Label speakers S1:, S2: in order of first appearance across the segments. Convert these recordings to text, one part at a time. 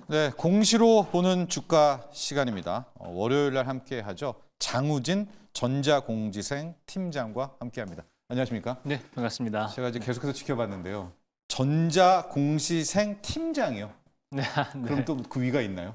S1: 네, 공시로 보는 주가 시간입니다. 월요일 날 함께 하죠. 장우진 전자공지생 팀장과 함께합니다. 안녕하십니까?
S2: 네, 반갑습니다.
S1: 제가 이제 계속해서 지켜봤는데요. 전자공시생 팀장이요.
S2: 네,
S1: 그럼 또 그 위가 있나요?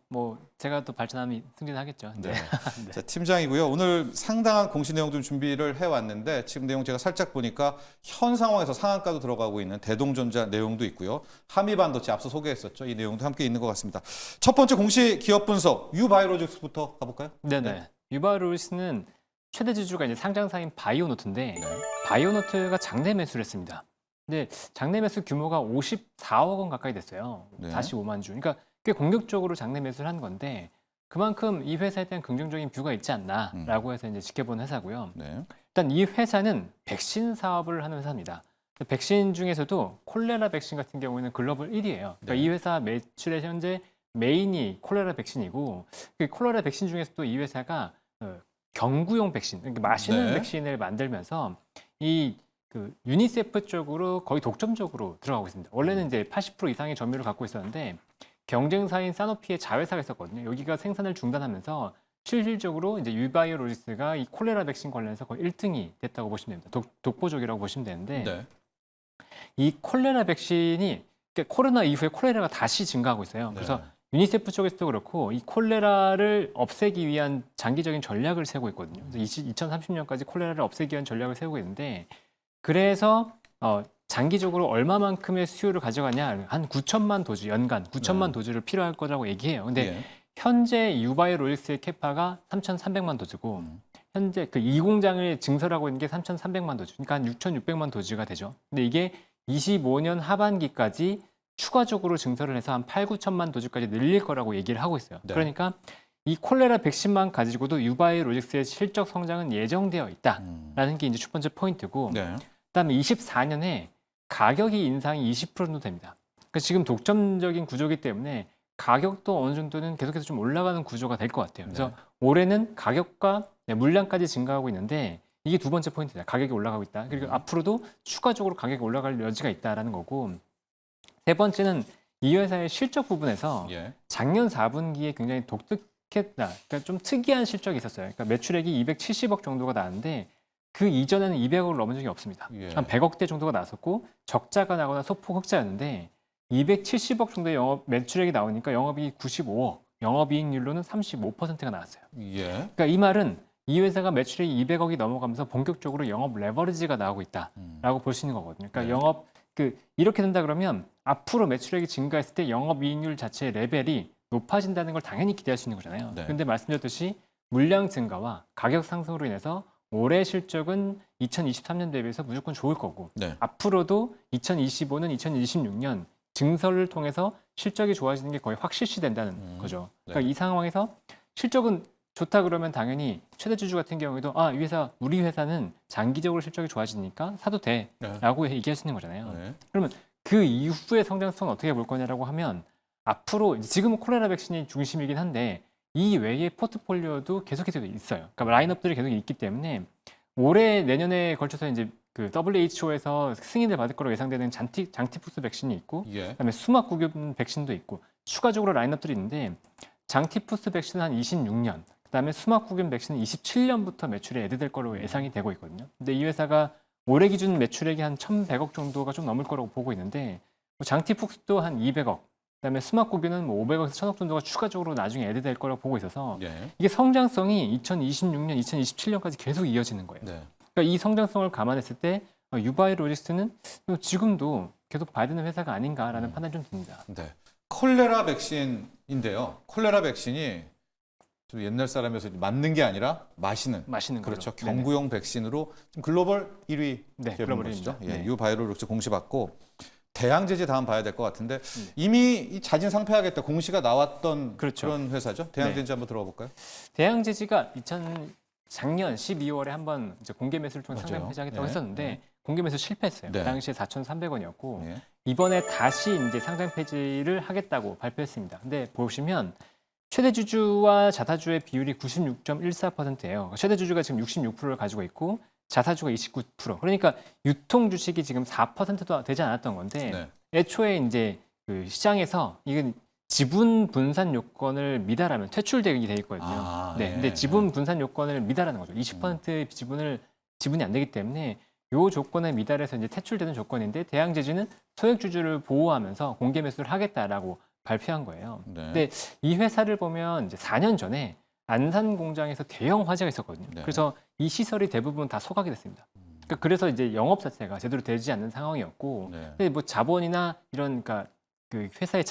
S2: 뭐 제가 또 발전하면 승진하겠죠.
S1: 네.
S2: 네.
S1: 자, 팀장이고요. 오늘 상당한 공시 내용 좀 준비를 해왔는데 지금 내용 제가 살짝 보니까 현 상황에서 상한가도 들어가고 있는 대동전자 내용도 있고요. 한미반도체 앞서 소개했었죠. 이 내용도 함께 있는 것 같습니다. 첫 번째 공시 기업 분석 유바이오로직스부터 가볼까요?
S2: 네네. 유바이오로직스는 최대 주주가 이제 상장사인 바이오노트인데
S1: 네.
S2: 바이오노트가 장내 매수를 했습니다. 근데 장내 매수 규모가 54억 원 가까이 됐어요.
S1: 네.
S2: 45만 주. 그러니까 꽤 공격적으로 장내 매수를 한 건데 그만큼 이 회사에 대한 긍정적인 뷰가 있지 않나라고 해서 이제 지켜보는 회사고요.
S1: 네.
S2: 일단 이 회사는 백신 사업을 하는 회사입니다. 백신 중에서도 콜레라 백신 같은 경우에는 글로벌 1위예요. 그러니까
S1: 네.
S2: 이 회사 매출의 현재 메인이 콜레라 백신이고 그 콜레라 백신 중에서도 이 회사가 경구용 백신, 그러니까 마시는
S1: 네.
S2: 백신을 만들면서 이 그 유니세프 쪽으로 거의 독점적으로 들어가고 있습니다. 원래는 이제 80% 이상의 점유율을 갖고 있었는데 경쟁사인 사노피의 자회사가 있었거든요. 여기가 생산을 중단하면서 실질적으로 이제 유바이오로직스가 이 콜레라 백신 관련해서 거의 1등이 됐다고 보시면 됩니다. 독보적이라고 보시면 되는데
S1: 네.
S2: 이 콜레라 백신이 그러니까 코로나 이후에 콜레라가 다시 증가하고 있어요. 그래서
S1: 네.
S2: 유니세프 쪽에서도 그렇고 이 콜레라를 없애기 위한 장기적인 전략을 세우고 있거든요. 그래서 2030년까지 콜레라를 없애기 위한 전략을 세우고 있는데 그래서 장기적으로 얼마만큼의 수요를 가져가냐 한 9천만 도주 연간 9천만
S1: 네.
S2: 도주를 필요할 거라고 얘기해요. 근데
S1: 예.
S2: 현재 유바이오로직스의 캐파가 3,300만 도주고 현재 그 이 공장을 증설하고 있는 게 3,300만 도주, 그러니까 한 6,600만 도주가 되죠. 근데 이게 25년 하반기까지 추가적으로 증설을 해서 한 8, 9천만 도주까지 늘릴 거라고 얘기를 하고 있어요.
S1: 네.
S2: 그러니까 이 콜레라 백신만 가지고도 유바이오로직스의 실적 성장은 예정되어 있다라는 게 이제 첫 번째 포인트고,
S1: 네.
S2: 그다음에 24년에 가격이 인상이 20% 정도 됩니다. 그러니까 지금 독점적인 구조이기 때문에 가격도 어느 정도는 계속해서 좀 올라가는 구조가 될 것 같아요. 그래서
S1: 네.
S2: 올해는 가격과 물량까지 증가하고 있는데 이게 두 번째 포인트다. 가격이 올라가고 있다. 그리고 앞으로도 추가적으로 가격이 올라갈 여지가 있다라는 거고, 세 번째는 이 회사의 실적 부분에서
S1: 예. 작년
S2: 작년 4분기에 굉장히 독특했다. 그러니까 좀 특이한 실적이 있었어요. 그러니까 매출액이 270억 정도가 나왔는데 그 이전에는 200억을 넘은 적이 없습니다.
S1: 예.
S2: 한 100억대 정도가 나왔었고 적자가 나거나 소폭 흑자였는데 270억 정도의 영업 매출액이 나오니까 영업이익 95억, 영업이익률로는 35%가 나왔어요.
S1: 예.
S2: 그러니까 이 말은 이 회사가 매출액이 200억이 넘어가면서 본격적으로 영업 레버리지가 나오고 있다라고 볼 수 있는 거거든요. 그러니까
S1: 네.
S2: 영업 이렇게 된다 그러면 앞으로 매출액이 증가했을 때 영업이익률 자체의 레벨이 높아진다는 걸 당연히 기대할 수 있는 거잖아요.
S1: 네.
S2: 근데 말씀드렸듯이 물량 증가와 가격 상승으로 인해서 올해 실적은 2023년 대비해서 무조건 좋을 거고
S1: 네.
S2: 앞으로도 2025년, 2026년 증설을 통해서 실적이 좋아지는 게 거의 확실시 된다는 거죠.
S1: 네.
S2: 그러니까 이 상황에서 실적은 좋다 그러면 당연히 최대 주주 같은 경우에도 우리 회사는 장기적으로 실적이 좋아지니까 사도 돼라고 얘기할 수 있는 거잖아요.
S1: 네.
S2: 그러면 그 이후의 성장성은 어떻게 볼 거냐라고 하면 앞으로 지금은 콜레라 백신이 중심이긴 한데 이 외의 포트폴리오도 계속해서 있어요. 그러니까 라인업들이 계속 있기 때문에 올해 내년에 걸쳐서 이제 그 WHO에서 승인을 받을 거로 예상되는 장티푸스 백신이 있고
S1: 예.
S2: 그다음에 수막구균 백신도 있고 추가적으로 라인업들이 있는데 장티푸스 백신은 한 26년, 그다음에 수막구균 백신은 27년부터 매출이 애드될 거로 예상이 되고 있거든요. 근데 이 회사가 올해 기준 매출액이 한 1,100억 정도가 좀 넘을 거라고 보고 있는데 장티푸스도 한 200억, 그다음에 수막구균은 500억에서 1,000억 정도가 추가적으로 나중에 애드될 거라고 보고 있어서
S1: 예.
S2: 이게 성장성이 2026년, 2027년까지 계속 이어지는 거예요.
S1: 네.
S2: 그러니까 이 성장성을 감안했을 때 유바이오로직스는 지금도 계속 봐야 되는 회사가 아닌가라는 판단이 좀 듭니다.
S1: 네. 콜레라 백신인데요. 콜레라 백신이 좀 옛날 사람에서 맞는 게 아니라 마시는.
S2: 마시는 거죠.
S1: 그렇죠.
S2: 네네.
S1: 경구용 백신으로 지금 글로벌 1위
S2: 네,
S1: 기업인
S2: 글로벌
S1: 것이죠.
S2: 1위입니다.
S1: 예,
S2: 네.
S1: 유바이오로직스 공시받고 대양제지 다음 봐야 될 것 같은데 이미 이 자진 상폐하겠다 공시가 나왔던
S2: 그렇죠.
S1: 그런 회사죠. 대양제지 한번 들어가 볼까요?
S2: 대양제지가 작년 12월에 한번 이제 공개 매수를 통해 상장
S1: 맞아요.
S2: 폐지하겠다고
S1: 네.
S2: 했었는데
S1: 네.
S2: 공개 매수 실패했어요.
S1: 네.
S2: 그 당시에 4,300원이었고
S1: 예.
S2: 이번에 다시 이제 상장 폐지를 하겠다고 발표했습니다. 근데 보시면 최대 주주와 자사주의 비율이 96.14%예요. 최대 주주가 지금 66%를 가지고 있고 자사주가 29%. 그러니까 유통 주식이 지금 4%도 되지 않았던 건데
S1: 네.
S2: 애초에 이제 그 시장에서 이건 지분 분산 요건을 미달하면 퇴출되게 돼 있거든요. 네, 근데 지분 분산 요건을 미달하는 거죠. 20% 지분이 안 되기 때문에 요 조건에 미달해서 이제 퇴출되는 조건인데 대양제주는 소액주주를 보호하면서 공개 매수를 하겠다라고 발표한 거예요.
S1: 네.
S2: 근데 이 회사를 보면 이제 4년 전에 안산 공장에서 대형 화재가 있었거든요.
S1: 네.
S2: 그래서 이 시설이 대부분 다 소각이 됐습니다. 그러니까 그래서 이제 영업 자체가 제대로 되지 않는 상황이었고,
S1: 네.
S2: 근데 뭐 자본이나 이런 그러니까 그 회사의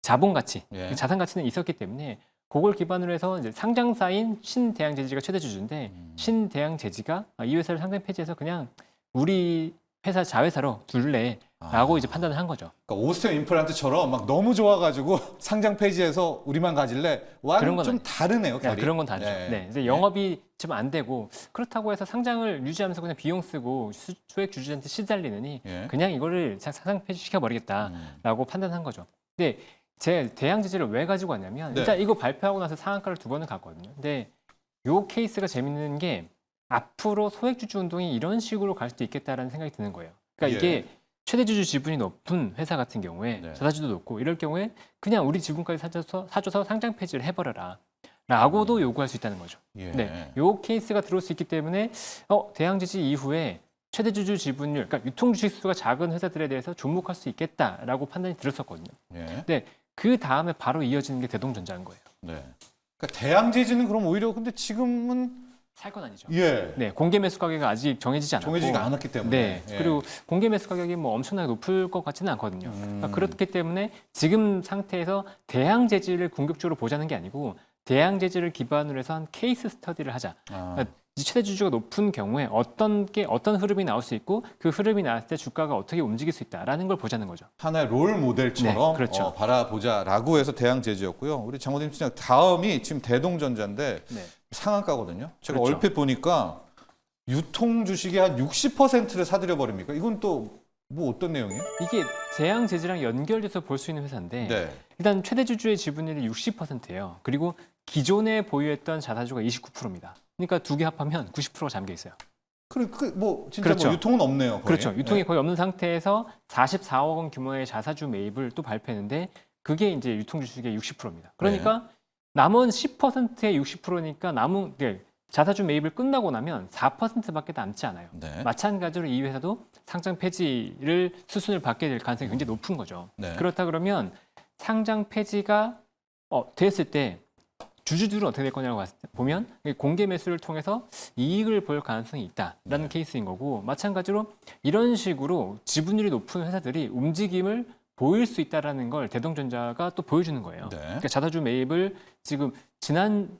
S2: 자본 가치,
S1: 예.
S2: 그 자산 가치는 있었기 때문에 그걸 기반으로 해서 이제 상장사인 신대양제지가 최대 주주인데 신대양제지가 이 회사를 상장 폐지해서 그냥 우리 회사 자회사로 둘래라고 이제 판단을 한 거죠.
S1: 그러니까 오스템 임플란트처럼 막 너무 좋아가지고 상장 폐지해서 우리만 가질래?
S2: 그런
S1: 완전
S2: 건
S1: 좀 다르네요,
S2: 네,
S1: 결이.
S2: 그런 건 다르죠. 네. 이제 영업이 지금 안 되고 그렇다고 해서 상장을 유지하면서 그냥 비용 쓰고 수액 주주한테 시달리느니
S1: 예.
S2: 그냥 이거를 상장 폐지시켜 버리겠다라고 판단한 거죠. 근데 제 대양제지를 왜 가지고 왔냐면
S1: 네.
S2: 일단 이거 발표하고 나서 상한가를 2번을 갔거든요. 근데 요 케이스가 재밌는 게 앞으로 소액주주 운동이 이런 식으로 갈 수도 있겠다라는 생각이 드는 거예요. 그러니까
S1: 예.
S2: 이게 최대주주 지분이 높은 회사 같은 경우에
S1: 네.
S2: 자사주도 높고 이럴 경우에 그냥 우리 지분까지 사줘서 상장 폐지를 해버려라 라고도 요구할 수 있다는 거죠.
S1: 예.
S2: 네, 요 케이스가 들어올 수 있기 때문에 대양제지 이후에 최대주주 지분율, 그러니까 유통주식수가 작은 회사들에 대해서 주목할 수 있겠다라고 판단이 들었었거든요.
S1: 예.
S2: 그 다음에 바로 이어지는 게 대동전자인 거예요.
S1: 네. 그러니까 대양제지는 그럼 오히려 근데 지금은
S2: 살 건 아니죠.
S1: 예.
S2: 네, 공개 매수 가격이 아직 정해지지 않았고,
S1: 정해지지가 않았기 때문에.
S2: 네,
S1: 예.
S2: 그리고 공개 매수 가격이 뭐 엄청나게 높을 것 같지는 않거든요. 그러니까 그렇기 때문에 지금 상태에서 대양제지를 궁극적으로 보자는 게 아니고 대양제지를 기반으로 해서 한 케이스 스터디를 하자. 그러니까 최대 주주가 높은 경우에 어떤 흐름이 나올 수 있고 그 흐름이 나왔을 때 주가가 어떻게 움직일 수 있다라는 걸 보자는 거죠.
S1: 하나의 롤 모델처럼
S2: 네, 그렇죠.
S1: 바라보자라고 해서 대양제지였고요. 우리 장호림 시장 다음이 지금 대동전자인데
S2: 네.
S1: 상한가거든요. 제가
S2: 그렇죠.
S1: 얼핏 보니까 유통 주식의 한 60%를 사들여 버립니까? 이건 또 뭐 어떤 내용이에요?
S2: 이게 대양제지랑 연결돼서 볼 수 있는 회사인데
S1: 네.
S2: 일단 최대 주주의 지분율이 60%예요. 그리고 기존에 보유했던 자사주가 29%입니다. 그러니까 두 개 합하면 90%가 잠겨 있어요.
S1: 뭐 진짜
S2: 그렇죠.
S1: 뭐 유통은 없네요. 거의.
S2: 그렇죠. 유통이
S1: 네.
S2: 거의 없는 상태에서 44억 원 규모의 자사주 매입을 또 발표했는데 그게 이제 유통주식의 60%입니다. 그러니까 남은 10%의 60%니까 자사주 매입을 끝나고 나면 4%밖에 남지 않아요.
S1: 네.
S2: 마찬가지로 이 회사도 상장 폐지를 수순을 받게 될 가능성이 굉장히 높은 거죠.
S1: 네.
S2: 그렇다 그러면 상장 폐지가 됐을 때 주주들은 어떻게 될 거냐고 보면 공개 매수를 통해서 이익을 볼 가능성이 있다라는 케이스인 거고 마찬가지로 이런 식으로 지분율이 높은 회사들이 움직임을 보일 수 있다라는 걸 대동전자가 또 보여주는 거예요.
S1: 네.
S2: 그러니까 자사주 매입을 지금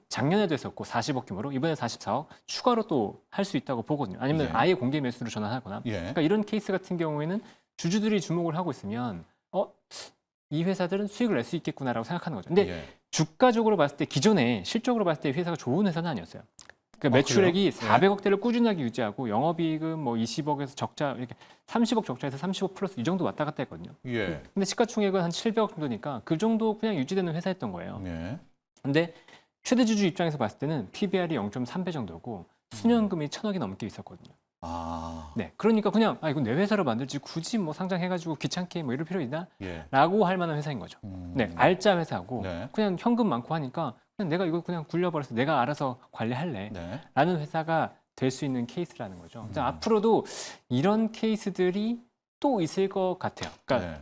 S2: 작년에도 했었고 40억 규모로 이번에 44억 추가로 또 할 수 있다고 보거든요. 아니면
S1: 예.
S2: 아예 공개 매수로 전환하거나.
S1: 예.
S2: 그러니까 이런 케이스 같은 경우에는 주주들이 주목을 하고 있으면 이 회사들은 수익을 낼 수 있겠구나라고 생각하는 거죠. 근데
S1: 예.
S2: 주가적으로 봤을 때 기존에 실적으로 봤을 때 회사가 좋은 회사는 아니었어요. 그러니까 매출액이
S1: 그래요?
S2: 400억대를 꾸준하게 유지하고 영업이익은 뭐 20억에서 적자 이렇게 30억 적자에서 30억 플러스 이 정도 왔다 갔다 했거든요.
S1: 예.
S2: 근데 시가총액은 한 700억 정도니까 그 정도 그냥 유지되는 회사였던 거예요.
S1: 예.
S2: 근데 최대 주주 입장에서 봤을 때는 PBR이 0.3배 정도고 수년금이 1,000억이 넘게 있었거든요.
S1: 아.
S2: 네, 그러니까 그냥 이거 내 회사로 만들지 굳이 뭐 상장해가지고 귀찮게 뭐 이럴 필요 있나?
S1: 예.
S2: 라고 할 만한 회사인 거죠. 네, 알짜 회사고
S1: 네.
S2: 그냥 현금 많고 하니까 그냥 내가 이거 그냥 굴려버려서 내가 알아서 관리할래
S1: 네.
S2: 라는 회사가 될 수 있는 케이스라는 거죠. 그래서 앞으로도 이런 케이스들이 또 있을 것 같아요. 그러니까
S1: 네.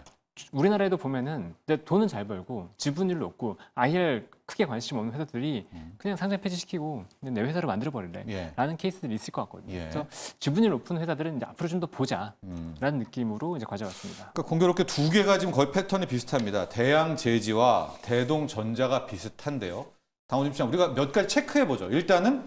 S2: 우리나라에도 보면은 돈은 잘 벌고 지분율 높고 IR 크게 관심 없는 회사들이 그냥 상장 폐지시키고 그냥 내 회사로 만들어 버릴래
S1: 예.
S2: 라는 케이스들이 있을 것 같거든요.
S1: 예.
S2: 그래서 지분율 높은 회사들은 이제 앞으로 좀 더 보자라는
S1: 음.
S2: 느낌으로 이제 가져왔습니다.
S1: 그러니까 공교롭게 두 개가 지금 거의 패턴이 비슷합니다. 대양제지와 대동전자가 비슷한데요. 당원님 시장 우리가 몇 가지 체크해 보죠. 일단은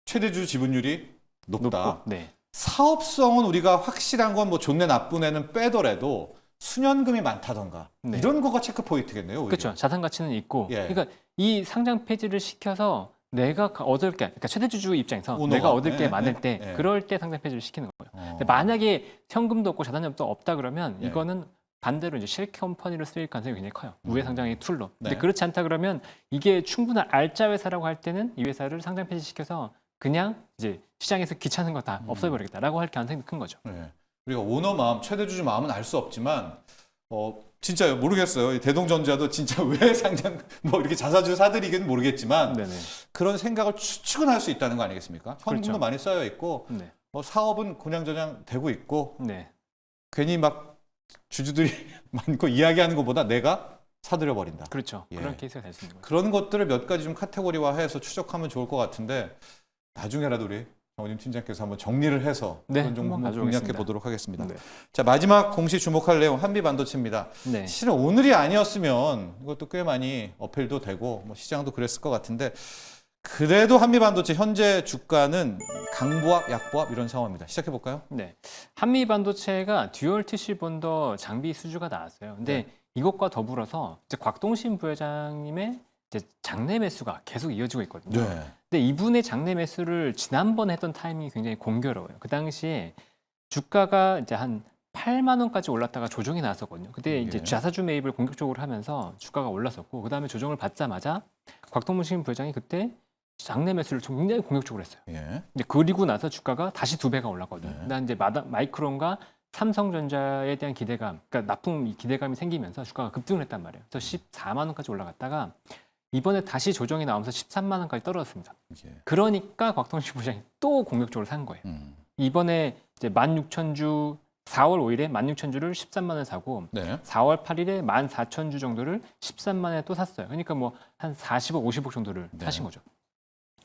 S1: 최대주 지분율이 높다.
S2: 높고, 네.
S1: 사업성은 우리가 확실한 건 뭐 좋네 나쁜 애는 빼더라도 수년금이 많다던가
S2: 네.
S1: 이런 거가 체크 포인트겠네요. 오히려.
S2: 그렇죠. 자산 가치는 있고,
S1: 예.
S2: 그러니까 이 상장 폐지를 시켜서 내가 얻을 게, 그러니까 최대주주 입장에서
S1: 오너가.
S2: 내가 얻을 게
S1: 예,
S2: 많을
S1: 예,
S2: 때,
S1: 예.
S2: 그럴 때 상장 폐지를 시키는 거예요.
S1: 어.
S2: 근데 만약에 현금도 없고 자산도 없다 그러면
S1: 예.
S2: 이거는 반대로 이제 실컴퍼니로 쓰일 가능성이 굉장히 커요. 우회 상장의 툴로. 근데
S1: 네.
S2: 그렇지 않다 그러면 이게 충분한 알짜 회사라고 할 때는 이 회사를 상장 폐지시켜서 그냥 이제 시장에서 귀찮은 거 다 없애버리겠다라고 할 가능성이 큰 거죠.
S1: 네. 우리가 오너 마음, 최대주주 마음은 알 수 없지만 진짜요. 모르겠어요. 이 대동전자도 진짜 왜 상장 뭐 이렇게 자사주 사들이기는 모르겠지만
S2: 네네.
S1: 그런 생각을 추측은 할 수 있다는 거 아니겠습니까? 현금도
S2: 그렇죠.
S1: 많이 쌓여 있고
S2: 네.
S1: 사업은 고냥저냥 되고 있고
S2: 네.
S1: 괜히 막 주주들이 많고 이야기하는 것보다 내가 사들여 버린다.
S2: 그렇죠.
S1: 예.
S2: 그런 케이스가 될 수 있는 거죠.
S1: 그런 것들을 몇 가지 좀 카테고리화해서 추적하면 좋을 것 같은데 나중에라도 우리 정우진 팀장께서 한번 정리를 해서
S2: 네,
S1: 그런 좀
S2: 한번
S1: 공략해
S2: 가져오겠습니다.
S1: 보도록 하겠습니다.
S2: 네.
S1: 자, 마지막 공시 주목할 내용 한미 반도체입니다.
S2: 네.
S1: 실은 오늘이 아니었으면 이것도 꽤 많이 어필도 되고 뭐 시장도 그랬을 것 같은데 그래도 한미 반도체 현재 주가는 강보합, 약보합 이런 상황입니다. 시작해 볼까요?
S2: 네. 한미 반도체가 듀얼 TC 본더 장비 수주가 나왔어요. 근데
S1: 네.
S2: 이것과 더불어서 이제 곽동신 부회장님의 이제 장내 매수가 계속 이어지고 있거든요. 근데 이분의 장내 매수를 지난번에 했던 타이밍이 굉장히 공교로워요. 그 당시에 주가가 이제 한 8만 원까지 올랐다가 조정이 나왔었거든요. 그때 이제
S1: 예.
S2: 자사주 매입을 공격적으로 하면서 주가가 올랐었고 그다음에 조정을 받자마자 곽동신 부회장이 그때 장내 매수를 굉장히 공격적으로 했어요.
S1: 예.
S2: 이제 그리고 나서 주가가 다시 2배가 올랐거든요.
S1: 네.
S2: 그다음 이제 마이크론과 삼성전자에 대한 기대감, 그러니까 나쁜 기대감이 생기면서 주가가 급등을 했단 말이에요. 그래서 14만 원까지 올라갔다가 이번에 다시 조정이 나오면서 13만 원까지 떨어졌습니다.
S1: 예.
S2: 그러니까 곽동식 부장이 또 공격적으로 산 거예요. 이번에 이제 16,000주 4월 5일에 16,000주를 13만 원에 사고
S1: 네.
S2: 4월 8일에 14,000주 정도를 13만 원에 또 샀어요. 그러니까 뭐 한 40억, 50억 정도를
S1: 네.
S2: 사신 거죠.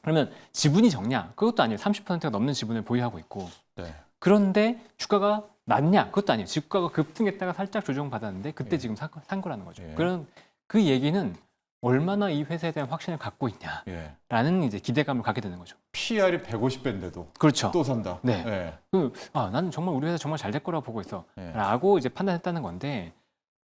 S2: 그러면 지분이 적냐? 그것도 아니에요. 30%가 넘는 지분을 보유하고 있고.
S1: 네.
S2: 그런데 주가가 낮냐? 그것도 아니에요. 주가가 급등했다가 살짝 조정받았는데 그때
S1: 예.
S2: 지금 산 거라는 거죠.
S1: 예.
S2: 그런 그 얘기는 얼마나 이 회사에 대한 확신을 갖고 있냐라는
S1: 예.
S2: 이제 기대감을 갖게 되는 거죠.
S1: PR이 150배인데도
S2: 그렇죠.
S1: 또 산다.
S2: 네.
S1: 예.
S2: 나는 정말 우리 회사 정말 잘 될 거라고 보고 있어.
S1: 예.
S2: 라고 이제 판단했다는 건데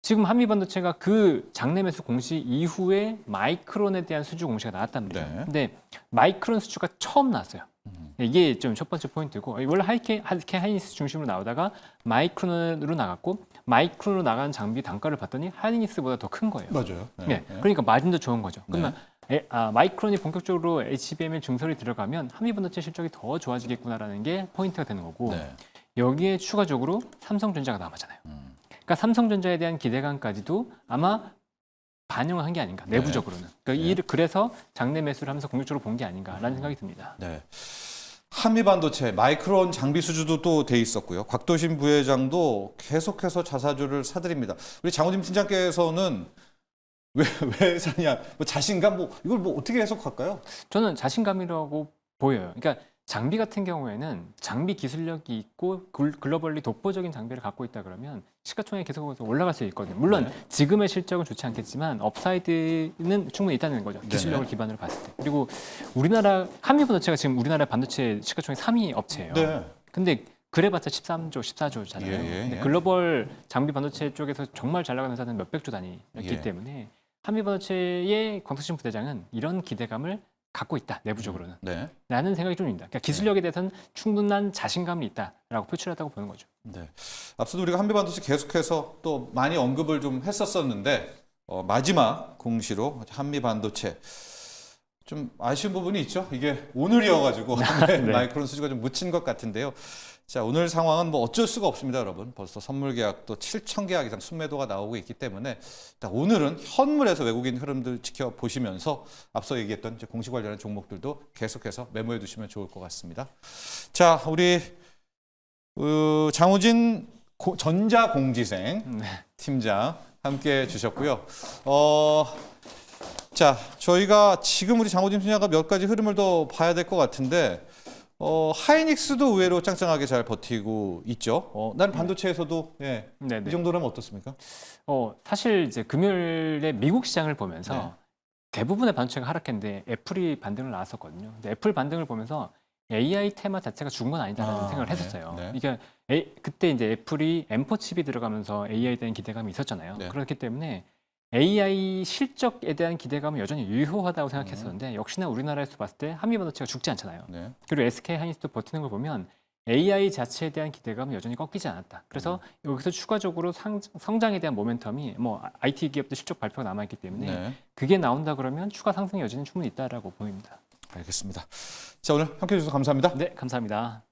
S2: 지금 한미반도체가 그 장내 매수 공시 이후에 마이크론에 대한 수주 공시가 나왔단 말이에요.
S1: 네.
S2: 근데 마이크론 수주가 처음 나왔어요.
S1: 음.
S2: 이게 좀 첫 번째 포인트고 원래 하이닉스 중심으로 나오다가 마이크론으로 나갔고 마이크론으로 나간 장비 단가를 봤더니 하이닉스보다 더 큰 거예요.
S1: 맞아요.
S2: 네. 그러니까 마진도 좋은 거죠.
S1: 네.
S2: 그러면 마이크론이 본격적으로 HBM에 증설이 들어가면 한미반도체 실적이 더 좋아지겠구나라는 게 포인트가 되는 거고
S1: 네.
S2: 여기에 추가적으로 삼성전자가 남았잖아요. 그러니까 삼성전자에 대한 기대감까지도 아마 반영을 한 게 아닌가 내부적으로는. 그러니까 그래서 장내 매수를 하면서 공격적으로 본 게 아닌가라는 생각이 듭니다.
S1: 네. 한미 반도체 마이크론 장비 수주도 또 돼 있었고요. 곽도신 부회장도 계속해서 자사주를 사들입니다. 우리 장호림 팀장께서는 왜 사냐? 뭐 자신감 뭐 이걸 뭐 어떻게 해석할까요?
S2: 저는 자신감이라고 보여요. 그러니까 장비 같은 경우에는 장비 기술력이 있고 글로벌리 독보적인 장비를 갖고 있다 그러면 시가총액이 계속해서 올라갈 수 있거든요. 물론
S1: 네.
S2: 지금의 실적은 좋지 않겠지만 업사이드는 충분히 있다는 거죠. 기술력을
S1: 네네.
S2: 기반으로 봤을 때. 그리고 우리나라 한미반도체가 지금 우리나라 반도체 시가총액 3위 업체예요.
S1: 네.
S2: 근데 그래봤자 13조, 14조잖아요.
S1: 예,
S2: 근데
S1: 예.
S2: 글로벌 장비 반도체 쪽에서 정말 잘 나가는 회사는 몇백조 단위였기
S1: 예.
S2: 때문에 한미반도체의 광석신 부대장은 이런 기대감을 갖고 있다 내부적으로는
S1: 네.
S2: 라는 생각이 좀 듭니다. 그러니까 기술력에 대해서는 충분한 자신감이 있다라고 표출했다고 보는 거죠.
S1: 네. 앞서도 우리가 한미 반도체 계속해서 또 많이 언급을 좀 했었었는데 마지막 공시로 한미 반도체 좀 아쉬운 부분이 있죠. 이게 오늘이어가지고
S2: 네.
S1: 마이크론 수주가 좀 묻힌 것 같은데요. 자, 오늘 상황은 뭐 어쩔 수가 없습니다, 여러분. 벌써 선물 계약도 7천 계약 이상 순매도가 나오고 있기 때문에 일단 오늘은 현물에서 외국인 흐름들 지켜보시면서 앞서 얘기했던 이제 공시 관련한 종목들도 계속해서 메모해 두시면 좋을 것 같습니다. 자, 우리 장우진 전자공지생
S2: 네.
S1: 팀장 함께 해주셨고요. 자, 저희가 지금 우리 장우진 팀장과 몇 가지 흐름을 더 봐야 될 것 같은데 하이닉스도 의외로 짱짱하게 잘 버티고 있죠. 나는 반도체에서도 예,
S2: 네,
S1: 이
S2: 네.
S1: 정도라면 어떻습니까?
S2: 사실 이제 금요일에 미국 시장을 보면서
S1: 네.
S2: 대부분의 반도체가 하락했는데 애플이 반등을 나왔었거든요. 근데 애플 반등을 보면서 AI 테마 자체가 죽은 건 아니다라는 생각을
S1: 네,
S2: 했었어요.
S1: 네.
S2: 이게 그때 이제 애플이 M4 칩이 들어가면서 AI에 대한 기대감이 있었잖아요.
S1: 네.
S2: 그렇기 때문에 AI 실적에 대한 기대감은 여전히 유효하다고 생각했었는데 역시나 우리나라에서 봤을 때 한미반도체가 죽지 않잖아요.
S1: 네.
S2: 그리고 SK 하이닉스도 버티는 걸 보면 AI 자체에 대한 기대감은 여전히 꺾이지 않았다. 그래서 여기서 추가적으로 성장에 대한 모멘텀이 뭐 IT 기업도 실적 발표가 남아있기 때문에
S1: 네.
S2: 그게 나온다 그러면 추가 상승 여지는 충분히 있다라고 보입니다.
S1: 알겠습니다. 자, 오늘 함께해 주셔서 감사합니다.
S2: 네, 감사합니다.